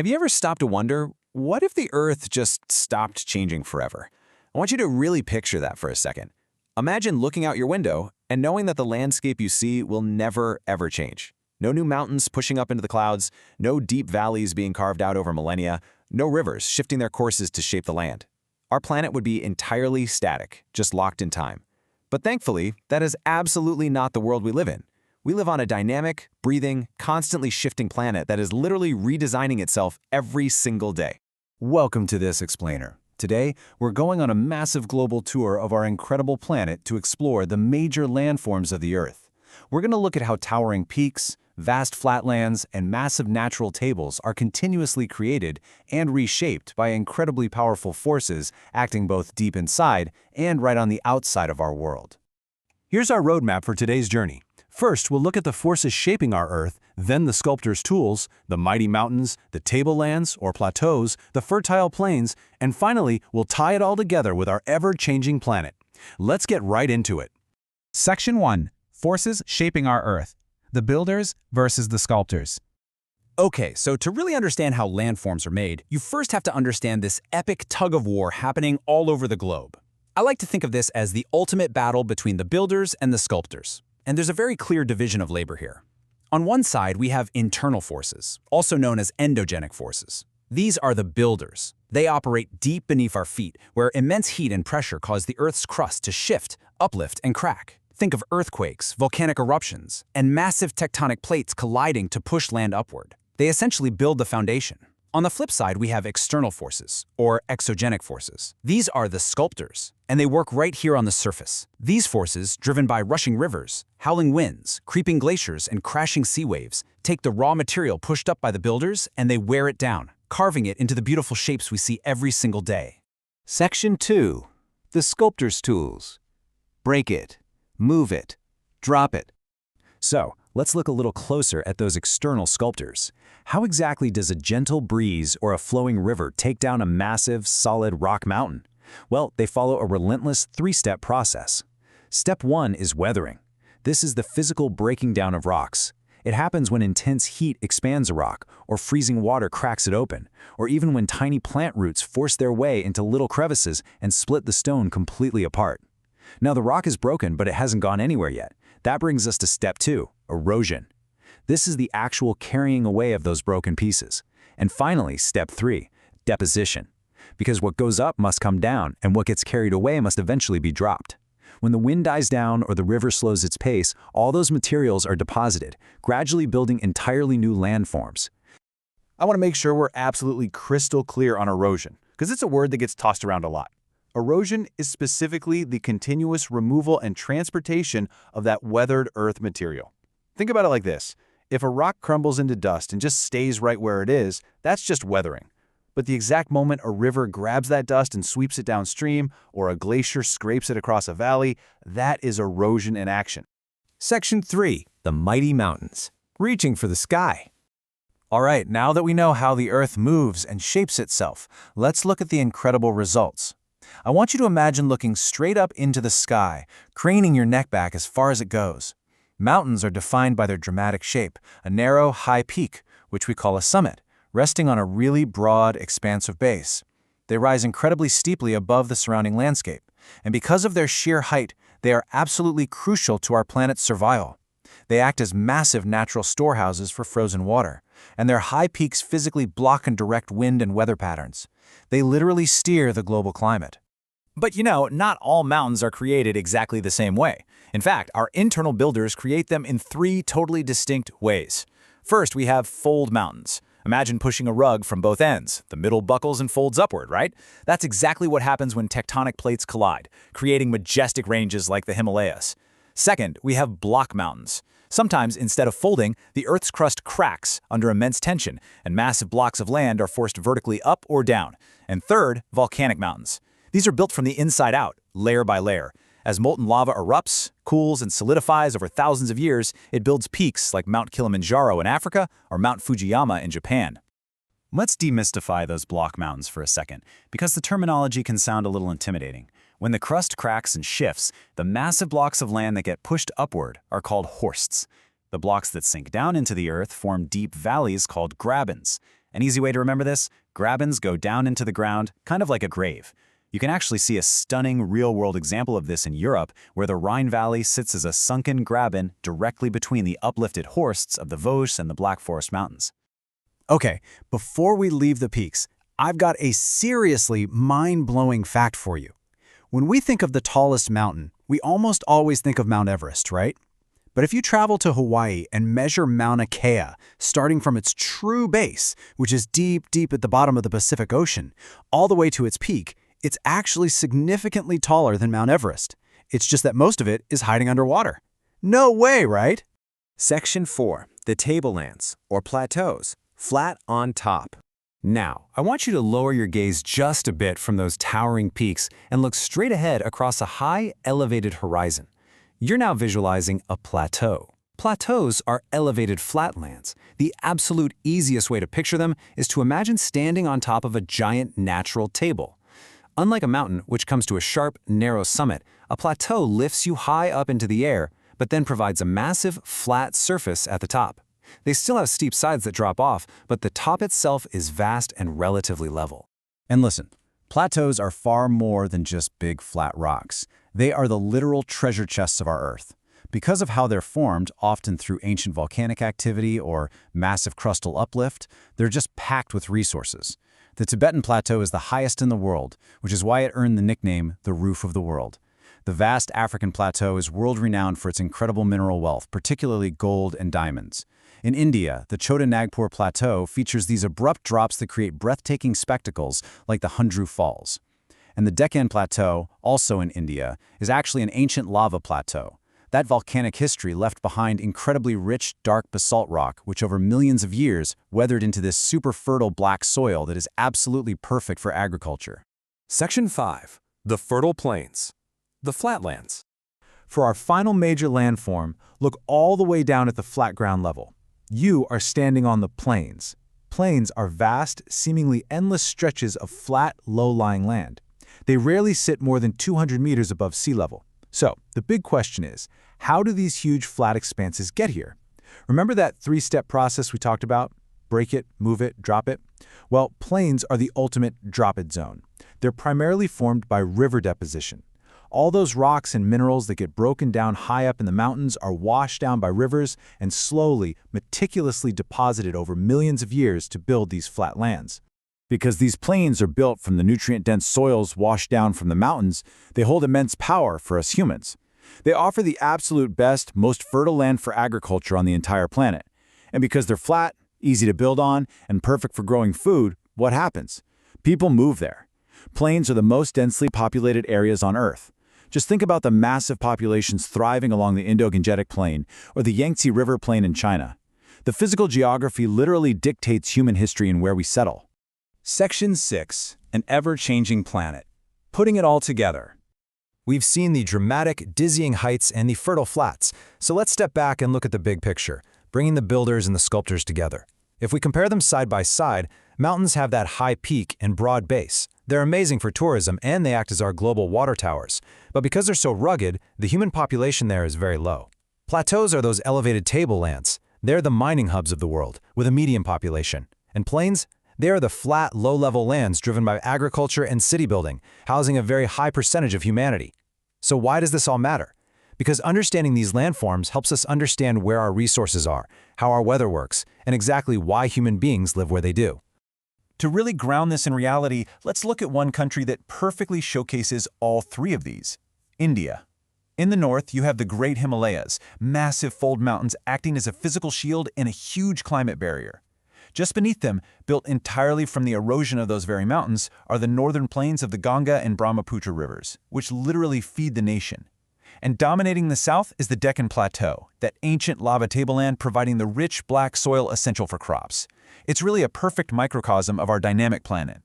Have you ever stopped to wonder, what if the Earth just stopped changing forever? I want you to really picture that for a second. Imagine looking out your window and knowing that the landscape you see will never, ever change. No new mountains pushing up into the clouds, no deep valleys being carved out over millennia, no rivers shifting their courses to shape the land. Our planet would be entirely static, just locked in time. But thankfully, that is absolutely not the world we live in. We live on a dynamic, breathing, constantly shifting planet that is literally redesigning itself every single day. Welcome to This Explainer. Today, we're going on a massive global tour of our incredible planet to explore the major landforms of the Earth. We're going to look at how towering peaks, vast flatlands, and massive natural tables are continuously created and reshaped by incredibly powerful forces acting both deep inside and right on the outside of our world. Here's our roadmap for today's journey. First, we'll look at the forces shaping our Earth, then the sculptor's tools, the mighty mountains, the tablelands or plateaus, the fertile plains, and finally, we'll tie it all together with our ever-changing planet. Let's get right into it. Section 1. Forces shaping our Earth. The builders versus the sculptors. Okay, so to really understand how landforms are made, you first have to understand this epic tug-of-war happening all over the globe. I like to think of this as the ultimate battle between the builders and the sculptors. And there's a very clear division of labor here. On one side, we have internal forces, also known as endogenic forces. These are the builders. They operate deep beneath our feet, where immense heat and pressure cause the Earth's crust to shift, uplift, and crack. Think of earthquakes, volcanic eruptions, and massive tectonic plates colliding to push land upward. They essentially build the foundation. On the flip side, we have external forces, or exogenic forces. These are the sculptors, and they work right here on the surface. These forces, driven by rushing rivers, howling winds, creeping glaciers, and crashing sea waves, take the raw material pushed up by the builders and they wear it down, carving it into the beautiful shapes we see every single day. Section 2. The sculptor's tools. Break it, move it, drop it. So, let's look a little closer at those external sculptors. How exactly does a gentle breeze or a flowing river take down a massive, solid rock mountain? Well, they follow a relentless three-step process. Step 1 is weathering. This is the physical breaking down of rocks. It happens when intense heat expands a rock, or freezing water cracks it open, or even when tiny plant roots force their way into little crevices and split the stone completely apart. Now the rock is broken, but it hasn't gone anywhere yet. That brings us to step 2, erosion. This is the actual carrying away of those broken pieces. And finally, step 3, deposition. Because what goes up must come down, and what gets carried away must eventually be dropped. When the wind dies down or the river slows its pace, all those materials are deposited, gradually building entirely new landforms. I want to make sure we're absolutely crystal clear on erosion, because it's a word that gets tossed around a lot. Erosion is specifically the continuous removal and transportation of that weathered earth material. Think about it like this. If a rock crumbles into dust and just stays right where it is, that's just weathering. But the exact moment a river grabs that dust and sweeps it downstream, or a glacier scrapes it across a valley, that is erosion in action. Section 3. The mighty mountains. Reaching for the sky. All right, now that we know how the Earth moves and shapes itself, let's look at the incredible results. I want you to imagine looking straight up into the sky, craning your neck back as far as it goes. Mountains are defined by their dramatic shape, a narrow, high peak, which we call a summit, resting on a really broad, expansive base. They rise incredibly steeply above the surrounding landscape, and because of their sheer height, they are absolutely crucial to our planet's survival. They act as massive natural storehouses for frozen water, and their high peaks physically block and direct wind and weather patterns. They literally steer the global climate. But not all mountains are created exactly the same way. In fact, our internal builders create them in 3 totally distinct ways. First, we have fold mountains. Imagine pushing a rug from both ends. The middle buckles and folds upward, right? That's exactly what happens when tectonic plates collide, creating majestic ranges like the Himalayas. Second, we have block mountains. Sometimes, instead of folding, the Earth's crust cracks under immense tension, and massive blocks of land are forced vertically up or down. And third, volcanic mountains. These are built from the inside out, layer by layer. As molten lava erupts, cools, and solidifies over thousands of years, it builds peaks like Mount Kilimanjaro in Africa or Mount Fujiyama in Japan. Let's demystify those block mountains for a second, because the terminology can sound a little intimidating. When the crust cracks and shifts, the massive blocks of land that get pushed upward are called horsts. The blocks that sink down into the earth form deep valleys called grabens. An easy way to remember this: grabens go down into the ground, kind of like a grave. You can actually see a stunning real-world example of this in Europe, where the Rhine Valley sits as a sunken graben directly between the uplifted horsts of the Vosges and the Black Forest Mountains. Okay, before we leave the peaks, I've got a seriously mind-blowing fact for you. When we think of the tallest mountain, we almost always think of Mount Everest, right? But if you travel to Hawaii and measure Mauna Kea, starting from its true base, which is deep, deep at the bottom of the Pacific Ocean, all the way to its peak, it's actually significantly taller than Mount Everest. It's just that most of it is hiding underwater. No way, right? Section 4. The tablelands, or plateaus, flat on top. Now, I want you to lower your gaze just a bit from those towering peaks and look straight ahead across a high, elevated horizon. You're now visualizing a plateau. Plateaus are elevated flatlands. The absolute easiest way to picture them is to imagine standing on top of a giant natural table. Unlike a mountain, which comes to a sharp, narrow summit, a plateau lifts you high up into the air, but then provides a massive, flat surface at the top. They still have steep sides that drop off, but the top itself is vast and relatively level. And listen, plateaus are far more than just big, flat rocks. They are the literal treasure chests of our Earth. Because of how they're formed, often through ancient volcanic activity or massive crustal uplift, they're just packed with resources. The Tibetan Plateau is the highest in the world, which is why it earned the nickname the Roof of the World. The vast African plateau is world-renowned for its incredible mineral wealth, particularly gold and diamonds. In India, the Chota Nagpur Plateau features these abrupt drops that create breathtaking spectacles like the Hundru Falls. And the Deccan Plateau, also in India, is actually an ancient lava plateau. That volcanic history left behind incredibly rich, dark basalt rock, which over millions of years weathered into this super fertile black soil that is absolutely perfect for agriculture. Section 5. The fertile plains, the flatlands. For our final major landform, look all the way down at the flat ground level. You are standing on the plains. Plains are vast, seemingly endless stretches of flat, low-lying land. They rarely sit more than 200 meters above sea level. So, the big question is, how do these huge flat expanses get here? Remember that three-step process we talked about? Break it, move it, drop it? Well, plains are the ultimate drop-it zone. They're primarily formed by river deposition. All those rocks and minerals that get broken down high up in the mountains are washed down by rivers and slowly, meticulously deposited over millions of years to build these flat lands. Because these plains are built from the nutrient-dense soils washed down from the mountains, they hold immense power for us humans. They offer the absolute best, most fertile land for agriculture on the entire planet. And because they're flat, easy to build on, and perfect for growing food, what happens? People move there. Plains are the most densely populated areas on Earth. Just think about the massive populations thriving along the Indo-Gangetic Plain or the Yangtze River Plain in China. The physical geography literally dictates human history and where we settle. Section 6. An ever-changing planet. Putting it all together. We've seen the dramatic, dizzying heights and the fertile flats, so let's step back and look at the big picture, bringing the builders and the sculptors together. If we compare them side by side, mountains have that high peak and broad base. They're amazing for tourism and they act as our global water towers. But because they're so rugged, the human population there is very low. Plateaus are those elevated tablelands. They're the mining hubs of the world, with a medium population. And plains? They are the flat, low-level lands driven by agriculture and city building, housing a very high percentage of humanity. So why does this all matter? Because understanding these landforms helps us understand where our resources are, how our weather works, and exactly why human beings live where they do. To really ground this in reality, let's look at one country that perfectly showcases all three of these: India. In the north, you have the Great Himalayas, massive fold mountains acting as a physical shield and a huge climate barrier. Just beneath them, built entirely from the erosion of those very mountains, are the northern plains of the Ganga and Brahmaputra rivers, which literally feed the nation. And dominating the south is the Deccan Plateau, that ancient lava tableland providing the rich black soil essential for crops. It's really a perfect microcosm of our dynamic planet.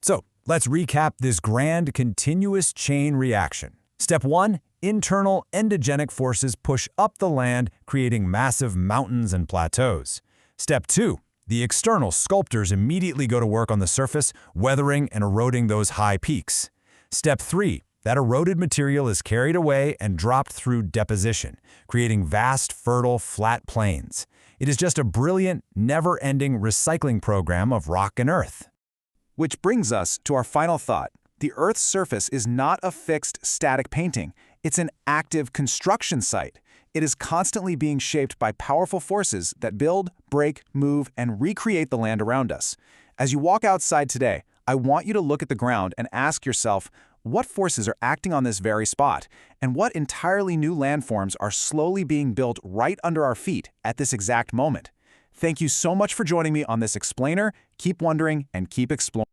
So, let's recap this grand continuous chain reaction. Step 1. Internal endogenic forces push up the land, creating massive mountains and plateaus. Step 2. The external sculptors immediately go to work on the surface, weathering and eroding those high peaks. Step 3. That eroded material is carried away and dropped through deposition, creating vast, fertile, flat plains. It is just a brilliant, never-ending recycling program of rock and earth. Which brings us to our final thought. The Earth's surface is not a fixed, static painting. It's an active construction site. It is constantly being shaped by powerful forces that build, break, move, and recreate the land around us. As you walk outside today, I want you to look at the ground and ask yourself, what forces are acting on this very spot, and what entirely new landforms are slowly being built right under our feet at this exact moment? Thank you so much for joining me on this explainer. Keep wondering and keep exploring.